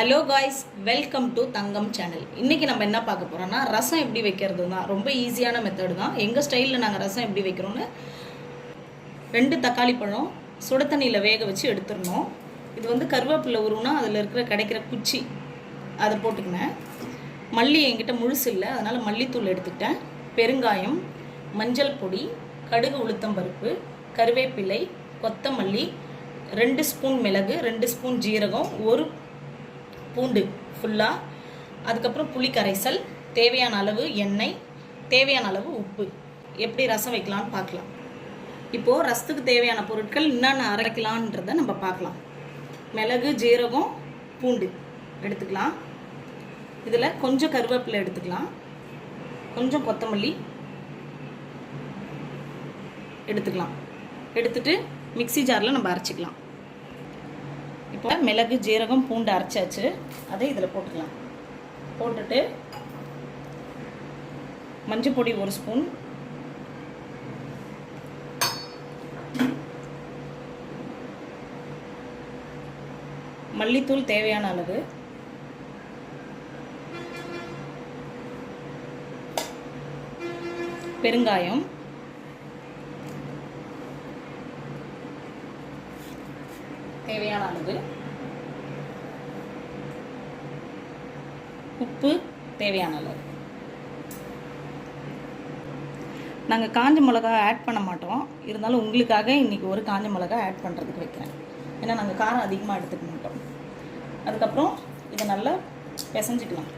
Hello guys, welcome to Thangam channel. இன்றைக்கி நம்ம என்ன பார்க்க போகிறோம்னா ரசம் எப்படி வைக்கிறது தான். ரொம்ப ஈஸியான மெத்தடு தான். எங்கள் ஸ்டைலில் நாங்கள் ரசம் எப்படி வைக்கிறோன்னு 2 தக்காளி பழம் சுட தண்ணியில் வேக வச்சு எடுத்துடணும். இது வந்து கருவேப்பிலை உருவுனா அதில் கிடைக்கிற குச்சி அதை போட்டுக்கினேன். மல்லி என்கிட்ட முழுசு இல்லை, அதனால் மல்லித்தூள் எடுத்துக்கிட்டேன். பெருங்காயம், மஞ்சள் பொடி, கடுகு உளுத்தம்பருப்பு, கருவேப்பிலை, கொத்தமல்லி, 2 ஸ்பூன் மிளகு, 2 ஸ்பூன் ஜீரகம், 1 பூண்டு ஃபுல்லாக, அதுக்கப்புறம் புளி கரைசல், தேவையான அளவு எண்ணெய், தேவையான அளவு உப்பு. எப்படி ரசம் வைக்கலான்னு பார்க்கலாம். இப்போது ரசத்துக்கு தேவையான பொருட்கள் என்னென்ன அரைக்கலான்றதை நம்ம பார்க்கலாம். மிளகு, ஜீரகம், பூண்டு எடுத்துக்கலாம். இதில் கொஞ்சம் கருவேப்பிலை எடுத்துக்கலாம், கொஞ்சம் கொத்தமல்லி எடுத்துக்கலாம். எடுத்துட்டு மிக்சி ஜாரில் நம்ம அரைச்சிக்கலாம். இப்போ மிளகு, ஜீரகம், பூண்டு அரைச்சாச்சு. அதை இதில் போட்டுக்கலாம். போட்டுட்டு மஞ்சள் பொடி 1 ஸ்பூன், மல்லித்தூள் தேவையான அளவு, பெருங்காயம், தேவையான அளவு, உப்பு தேவையான அளவு. நாங்கள் காஞ்ச மிளகா ஆட் பண்ண மாட்டோம், இருந்தாலும் உங்களுக்காக இன்றைக்கி ஒரு காஞ்ச மிளகா ஆட் பண்ணுறதுக்கு வைக்கிறேன். ஏன்னா நாங்கள் காரம் அதிகமாக எடுத்துக்க மாட்டோம். அதுக்கப்புறம் இதை நல்லா பிசைஞ்சிக்கலாம்.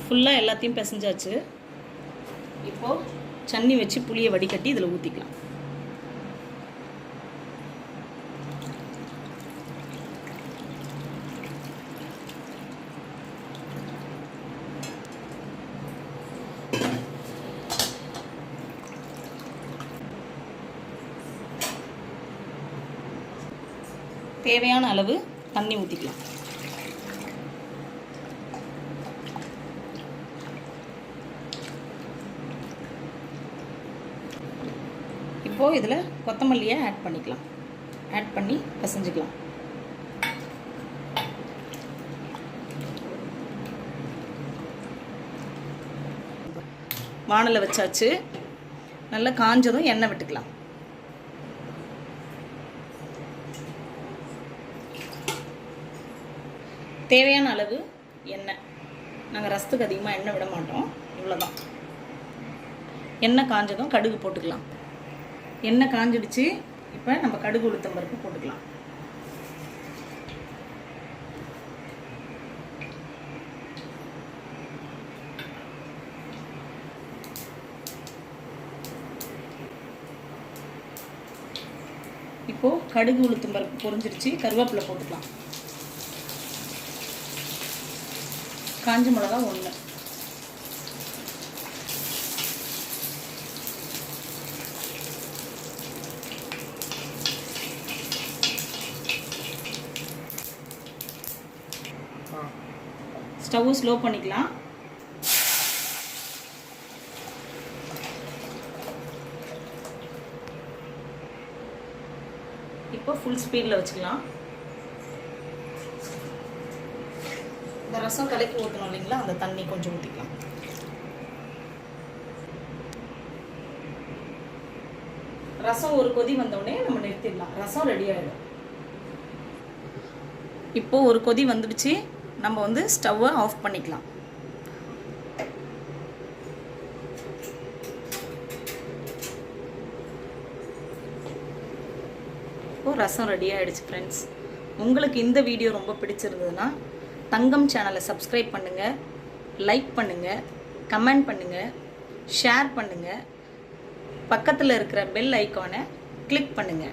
ஃபுல்லாக எல்லாத்தையும் பிசைஞ்சாச்சு. இப்போது சன்னி வச்சு புளியை வடிகட்டி இதில் ஊற்றிக்கலாம். தேவையான அளவு தண்ணி ஊற்றிக்கலாம். இப்போது இதில் கொத்தமல்லியை ஆட் பண்ணிக்கலாம். ஆட் பண்ணி பிசைஞ்சிக்கலாம். வாணலை வச்சாச்சு. நல்லா காஞ்சதும் எண்ணெய் விட்டுக்கலாம். தேவையான அளவு எண்ணெய். நாங்கள் ரசத்துக்கு அதிகமாக எண்ணெய் விட மாட்டோம், இவ்வளோதான். எண்ணெய் காஞ்சதும் கடுகு போட்டுக்கலாம். எண்ணெய் காஞ்சிடுச்சு. இப்போ நம்ம கடுகு உளுத்தம் பருப்பு போட்டுக்கலாம். இப்போது கடுகு உளுத்தம் பருப்பு பொரிஞ்சிடுச்சு. கருவேப்பிலை போட்டுக்கலாம். காஞ்ச மிளகா 1, ஸ்டவ் ஸ்லோ பண்ணிக்கலாம். இப்போ ஃபுல் ஸ்பீடில் வச்சுக்கலாம். இந்த ரசம் கலக்கி ஊற்றணும் இல்லைங்களா, அந்த தண்ணி கொஞ்சம் ஊற்றிக்கலாம். ரசம் ஒரு கொதி வந்தோடனே நம்ம நிறுத்திடலாம். ரசம் ரெடி ஆகிடும். இப்போது ஒரு கொதி வந்துடுச்சு. நம்ம வந்து ஸ்டவ்வை ஆஃப் பண்ணிக்கலாம். இப்போது ரசம் ரெடி ஆகிடுச்சு ஃப்ரெண்ட்ஸ். உங்களுக்கு இந்த வீடியோ ரொம்ப பிடிச்சிருந்ததுன்னா தங்கம் சேனலை சப்ஸ்கிரைப் பண்ணுங்கள், லைக் பண்ணுங்கள், கமெண்ட் பண்ணுங்கள், ஷேர் பண்ணுங்கள். பக்கத்தில் இருக்கிற பெல் ஐக்கானை கிளிக் பண்ணுங்கள்.